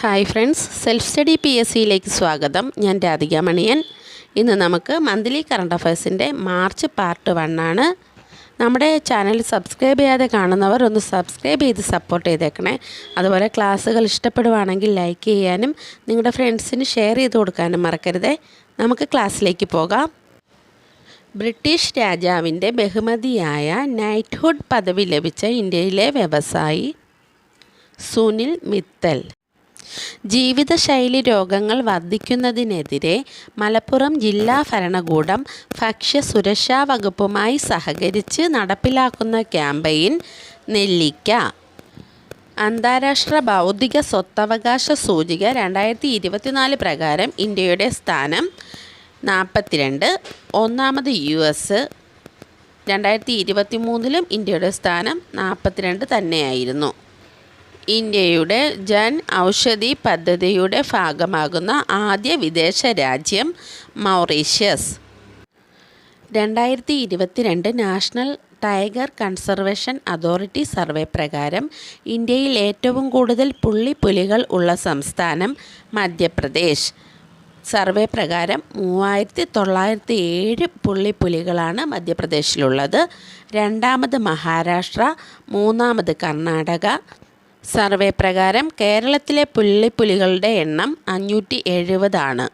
Hi friends, self study PSCയിലേക്ക് സ്വാഗതം. ഞാൻ രാധിക മണിയൻ. ഇന്ന് നമുക്ക് മന്ത്ലി കറണ്ട് അഫയേഴ്സിൻ്റെ മാർച്ച് പാർട്ട് 1 ആണ്. നമ്മുടെ ചാനൽ സബ്സ്ക്രൈബ് ചെയ്യാതെ കാണുന്നവർ ഒന്ന് സബ്സ്ക്രൈബ് ചെയ്ത് സപ്പോർട്ട് ചെയ്തേക്കണേ. അതുപോലെ ക്ലാസ്സുകൾ ഇഷ്ടപ്പെടുവാണെങ്കിൽ ലൈക്ക് ചെയ്യാനും നിങ്ങളുടെ ഫ്രണ്ട്സിന് ഷെയർ ചെയ്ത് കൊടുക്കാനും മറക്കരുതേ. നമുക്ക് ക്ലാസ്സിലേക്ക് പോകാം. ബ്രിട്ടീഷ് രാജാവിൻ്റെ ബഹുമതിയായ നൈറ്റ്ഹുഡ് പദവി ലഭിച്ച ഇന്ത്യയിലെ വ്യവസായി സുനിൽ മിത്തൽ. ജീവിതശൈലി രോഗങ്ങൾ വർദ്ധിക്കുന്നതിനെതിരെ മലപ്പുറം ജില്ലാ ഭരണകൂടം ഭക്ഷ്യസുരക്ഷാ വകുപ്പുമായി സഹകരിച്ച് നടപ്പിലാക്കുന്ന ക്യാമ്പയിൻ നെല്ലിക്ക. അന്താരാഷ്ട്ര ബൗദ്ധിക സ്വത്തവകാശ സൂചിക 2024 പ്രകാരം ഇന്ത്യയുടെ സ്ഥാനം 42. ഒന്നാമത് US. 2023 ഇന്ത്യയുടെ സ്ഥാനം 42 തന്നെയായിരുന്നു. ഇന്ത്യയുടെ ജൻ ഔഷധി പദ്ധതിയുടെ ഭാഗമാകുന്ന ആദ്യ വിദേശ രാജ്യം Mauritius. 2022 national tiger conservation authority survey പ്രകാരം ഇന്ത്യയിൽ ഏറ്റവും കൂടുതൽ പുള്ളിപ്പുലികൾ ഉള്ള സംസ്ഥാനം മധ്യപ്രദേശ്. സർവേ പ്രകാരം 3907 പുള്ളിപ്പുലികളാണ് മധ്യപ്രദേശിലുള്ളത്. രണ്ടാമത് മഹാരാഷ്ട്ര, മൂന്നാമത് കർണാടക. സർവേ പ്രകാരം കേരളത്തിലെ പുള്ളിപ്പുലികളുടെ എണ്ണം 570 ആണ്.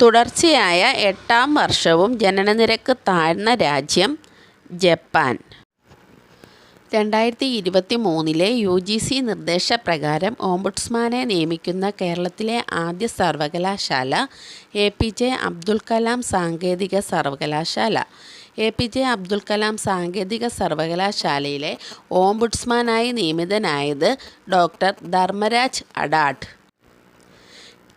തുടർച്ചയായ 8ാം വർഷവും ജനനനിരക്ക് താഴ്ന്ന രാജ്യം ജപ്പാൻ. 2023 UGC നിർദ്ദേശപ്രകാരം ഓംബുഡ്സ്മാനെ നിയമിക്കുന്ന കേരളത്തിലെ ആദ്യ സർവകലാശാല APJ അബ്ദുൽ കലാം സാങ്കേതിക സർവകലാശാല. APJ അബ്ദുൽ കലാം സാങ്കേതിക സർവകലാശാലയിലെ ഓംബുഡ്സ്മാനായി നിയമിതനായത് ഡോക്ടർ ധർമ്മരാജ് അഡാട്ട്.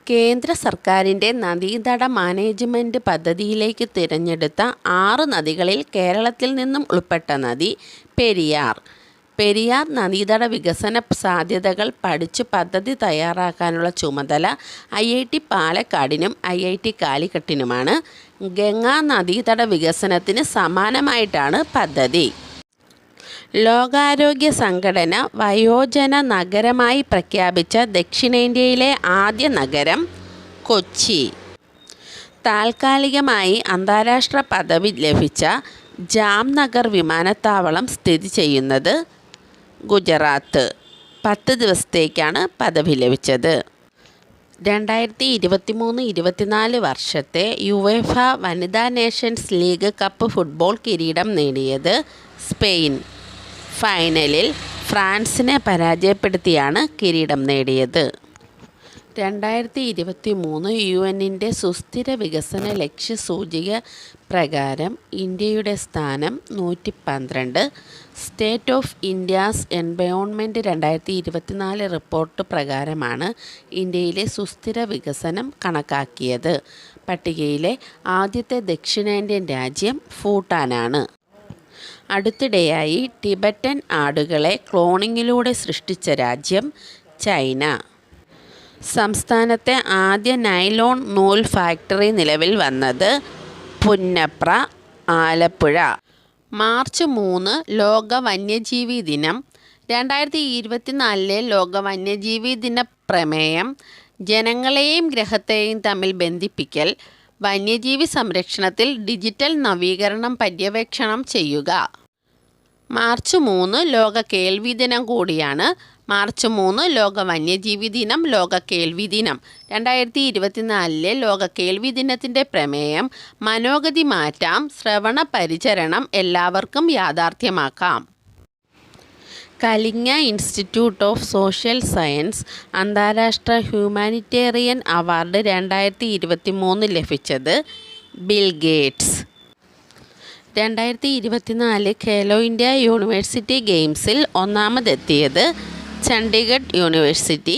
കേന്ദ്ര സർക്കാരിൻ്റെ നദീതട മാനേജ്മെൻറ്റ് പദ്ധതിയിലേക്ക് തിരഞ്ഞെടുത്ത 6 നദികളിൽ കേരളത്തിൽ നിന്നും ഉൾപ്പെട്ട നദി പെരിയാർ. പെരിയാർ നദീതട വികസന സാധ്യതകൾ പഠിച്ച് പദ്ധതി തയ്യാറാക്കാനുള്ള ചുമതല IIT പാലക്കാടിനും IIT കാലിക്കറ്റിനുമാണ്. ഗംഗാ നദീതട വികസനത്തിന് സമാനമായിട്ടാണ് പദ്ധതി. ലോകാരോഗ്യ സംഘടന വയോജന നഗരമായി പ്രഖ്യാപിച്ച ദക്ഷിണേന്ത്യയിലെ ആദ്യ നഗരം കൊച്ചി. താൽക്കാലികമായി അന്താരാഷ്ട്ര പദവി ലഭിച്ച ജാംനഗർ വിമാനത്താവളം സ്ഥിതി ചെയ്യുന്നത് ഗുജറാത്ത്. 10 ദിവസത്തേക്കാണ് പദവി ലഭിച്ചത്. 2023-24 വർഷത്തെ യുവേഫ വനിതാ നേഷൻസ് ലീഗ് കപ്പ് ഫുട്ബോൾ കിരീടം നേടിയത് സ്പെയിൻ. ഫൈനലിൽ ഫ്രാൻസിനെ പരാജയപ്പെടുത്തിയാണ് കിരീടം നേടിയത്. 2023 UN-ൻ്റെ സുസ്ഥിര വികസന ലക്ഷ്യ സൂചിക പ്രകാരം ഇന്ത്യയുടെ സ്ഥാനം 112. State of India's environment 2024 report പ്രകാരമാണ് ഇന്ത്യയിലെ സുസ്ഥിര വികസനം കണക്കാക്കിയത്. പട്ടികയിലെ ആദ്യത്തെ ദക്ഷിണേന്ത്യൻ രാജ്യം ഭൂട്ടാനാണ്. അടുത്തിടെയായി ടിബറ്റൻ ആടുകളെ ക്ലോണിങ്ങിലൂടെ സൃഷ്ടിച്ച രാജ്യം ചൈന. സംസ്ഥാനത്തെ ആദ്യ നൈലോൺ നൂൽ ഫാക്ടറി നിലവിൽ വന്നത് പുന്നപ്ര, ആലപ്പുഴ. മാർച്ച് 3 ലോക വന്യജീവി ദിനം. 2024 ലോക വന്യജീവി ദിന പ്രമേയം ജനങ്ങളെയും ഗ്രഹത്തെയും തമ്മിൽ ബന്ധിപ്പിക്കൽ. വന്യജീവി സംരക്ഷണത്തിൽ ഡിജിറ്റൽ നവീകരണം പര്യവേക്ഷണം ചെയ്യുക. മാർച്ച് 3 ലോക കേൾവി ദിനം കൂടിയാണ്. മാർച്ച് 3 ലോക വന്യജീവി ദിനം, ലോക കേൾവി ദിനം. 2024 ലോക കേൾവി ദിനത്തിൻ്റെ പ്രമേയം മനോഗതി മാറ്റാം, ശ്രവണ പരിചരണം എല്ലാവർക്കും യാഥാർത്ഥ്യമാക്കാം. Kalinga institute of social science അന്താരാഷ്ട്ര ഹ്യൂമാനിറ്റേറിയൻ അവാർഡ് 2023 ലഭിച്ചത് Bill Gates. 2024 Khelo India university ഗെയിംസിൽ ഒന്നാമതെത്തിയത് ചണ്ഡീഗഡ് യൂണിവേഴ്സിറ്റി.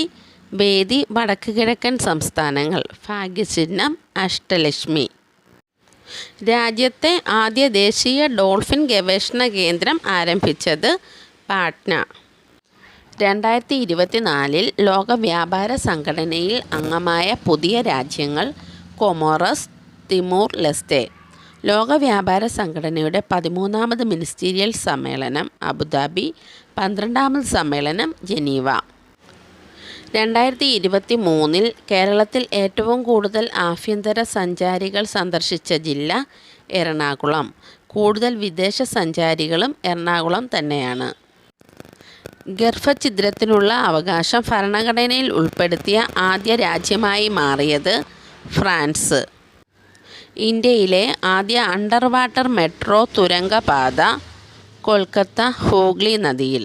വേദി വടക്ക് കിഴക്കൻ സംസ്ഥാനങ്ങൾ. ഭാഗ്യചിഹ്നം അഷ്ടലക്ഷ്മി. രാജ്യത്തെ ആദ്യ ദേശീയ ഡോൾഫിൻ ഗവേഷണ കേന്ദ്രം ആരംഭിച്ചത് പാട്ന. 2024 ലോക വ്യാപാര സംഘടനയിൽ അംഗമായ പുതിയ രാജ്യങ്ങൾ കൊമോറസ്, തിമൂർ ലെസ്തെ. ലോക വ്യാപാര സംഘടനയുടെ 13ാമത് മിനിസ്റ്റീരിയൽ സമ്മേളനം അബുദാബി, 12ാമത് സമ്മേളനം ജനീവ. 2023 കേരളത്തിൽ ഏറ്റവും കൂടുതൽ ആഭ്യന്തര സഞ്ചാരികൾ സന്ദർശിച്ച ജില്ല എറണാകുളം. കൂടുതൽ വിദേശ സഞ്ചാരികളും എറണാകുളം തന്നെയാണ്. ഗർഭഛിദ്രത്തിനുള്ള അവകാശം ഭരണഘടനയിൽ ഉൾപ്പെടുത്തിയ ആദ്യ രാജ്യമായി മാറിയത് ഫ്രാൻസ്. ഇന്ത്യയിലെ ആദ്യ അണ്ടർ വാട്ടർ മെട്രോ തുരങ്കപാത കൊൽക്കത്ത ഹൂഗ്ലി നദിയിൽ.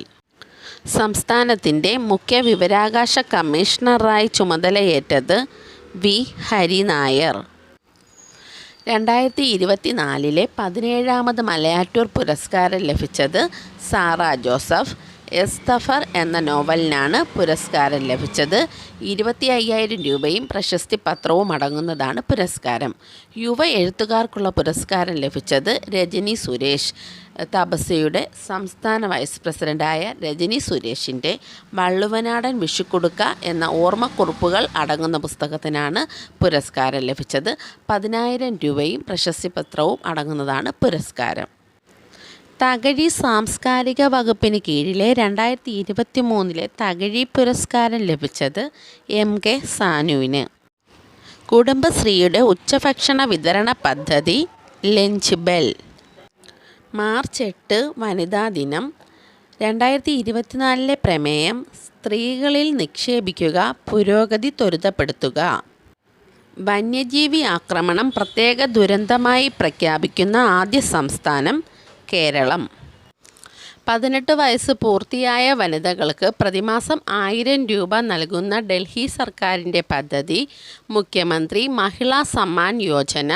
സംസ്ഥാനത്തിൻ്റെ മുഖ്യ വിവരാവകാശ കമ്മീഷണറായി ചുമതലയേറ്റത് വി ഹരിനായർ. 2024 17ാമത് മലയാറ്റൂർ പുരസ്കാരം ലഭിച്ചത് സാറ ജോസഫ്. എസ്തഫർ എന്ന നോവലിനാണ് പുരസ്കാരം ലഭിച്ചത്. 25,000 രൂപയും പ്രശസ്തി പത്രവും അടങ്ങുന്നതാണ് പുരസ്കാരം. യുവ എഴുത്തുകാർക്കുള്ള പുരസ്കാരം ലഭിച്ചത് രജനി സുരേഷ്. തപസ്യയുടെ സംസ്ഥാന വൈസ് പ്രസിഡൻ്റായ രജനി സുരേഷിൻ്റെ വള്ളുവനാടൻ വിഷുക്കുടുക്ക എന്ന ഓർമ്മക്കുറിപ്പുകൾ അടങ്ങുന്ന പുസ്തകത്തിനാണ് പുരസ്കാരം ലഭിച്ചത്. 10,000 രൂപയും പ്രശസ്തി പത്രവും അടങ്ങുന്നതാണ് പുരസ്കാരം. തകഴി സാംസ്കാരിക വകുപ്പിന് കീഴിലെ 2023 തകഴി പുരസ്കാരം ലഭിച്ചത് MK സാനുവിന്. കുടുംബശ്രീയുടെ ഉച്ചഭക്ഷണ വിതരണ പദ്ധതി ലഞ്ച് ബെൽ. മാർച്ച് 8 വനിതാ ദിനം. 2024 പ്രമേയം സ്ത്രീകളിൽ നിക്ഷേപിക്കുക, പുരോഗതി ത്വരിതപ്പെടുത്തുക. വന്യജീവി ആക്രമണം പ്രത്യേക ദുരന്തമായി പ്രഖ്യാപിക്കുന്ന ആദ്യ സംസ്ഥാനം കേരളം. 18 വയസ്സ് പൂർത്തിയായ വനിതകൾക്ക് പ്രതിമാസം 1,000 രൂപ നൽകുന്ന ഡൽഹി സർക്കാരിൻ്റെ പദ്ധതി മുഖ്യമന്ത്രി മഹിളാ സമ്മാൻ യോജന.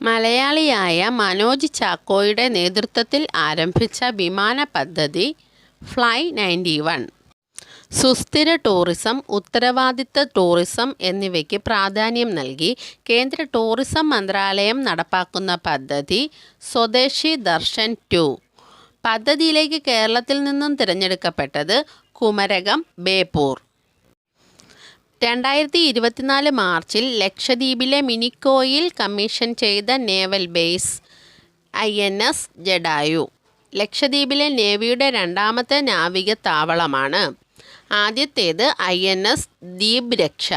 മലയാളിയായ മനോജ് ചാക്കോയുടെ നേതൃത്വത്തിൽ ആരംഭിച്ച വിമാന പദ്ധതി ഫ്ലൈ 91. സുസ്ഥിര ടൂറിസം, ഉത്തരവാദിത്ത ടൂറിസം എന്നിവയ്ക്ക് പ്രാധാന്യം നൽകി കേന്ദ്ര ടൂറിസം മന്ത്രാലയം നടപ്പാക്കുന്ന പദ്ധതി സ്വദേശി ദർശൻ 2. പദ്ധതിയിലേക്ക് കേരളത്തിൽ നിന്നും തിരഞ്ഞെടുക്കപ്പെട്ടത് കുമരകം ബേപ്പൂർ. 2024 മാർച്ചിൽ ലക്ഷദ്വീപിലെ മിനിക്കോയിൽ കമ്മീഷൻ ചെയ്ത നേവൽ ബേസ് INS ജഡായു ലക്ഷദ്വീപിലെ നേവിയുടെ രണ്ടാമത്തെ നാവിക താവളമാണ്. ആദ്യത്തേത് INS ദീപ് രക്ഷ.